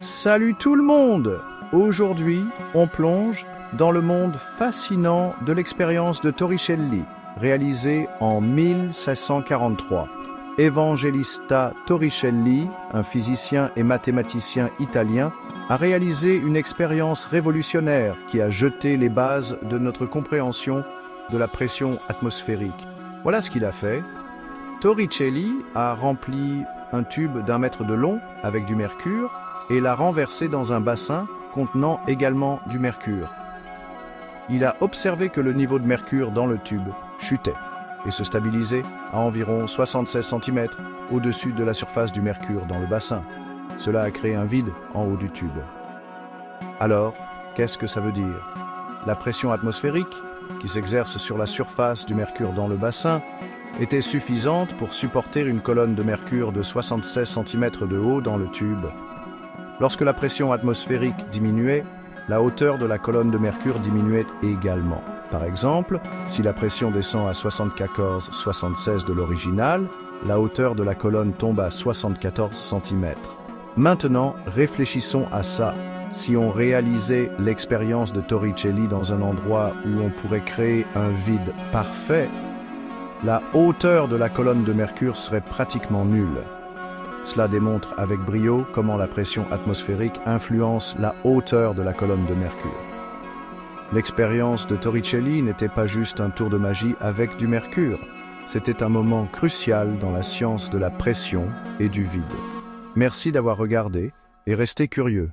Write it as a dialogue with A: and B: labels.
A: Salut tout le monde! Aujourd'hui, on plonge dans le monde fascinant de l'expérience de Torricelli, réalisée en 1643. Evangelista Torricelli, un physicien et mathématicien italien, a réalisé une expérience révolutionnaire qui a jeté les bases de notre compréhension de la pression atmosphérique. Voilà ce qu'il a fait. Torricelli a rempli un tube d'1 mètre de long avec du mercure et l'a renversé dans un bassin contenant également du mercure. Il a observé que le niveau de mercure dans le tube chutait et se stabilisait à environ 76 cm au-dessus de la surface du mercure dans le bassin. Cela a créé un vide en haut du tube. Alors, qu'est-ce que ça veut dire? La pression atmosphérique, qui s'exerce sur la surface du mercure dans le bassin, était suffisante pour supporter une colonne de mercure de 76 cm de haut dans le tube. Lorsque la pression atmosphérique diminuait, la hauteur de la colonne de mercure diminuait également. Par exemple, si la pression descend à 74-76 de l'original, la hauteur de la colonne tombe à 74 cm. Maintenant, réfléchissons à ça. Si on réalisait l'expérience de Torricelli dans un endroit où on pourrait créer un vide parfait, la hauteur de la colonne de mercure serait pratiquement nulle. Cela démontre avec brio comment la pression atmosphérique influence la hauteur de la colonne de mercure. L'expérience de Torricelli n'était pas juste un tour de magie avec du mercure, c'était un moment crucial dans la science de la pression et du vide. Merci d'avoir regardé et restez curieux.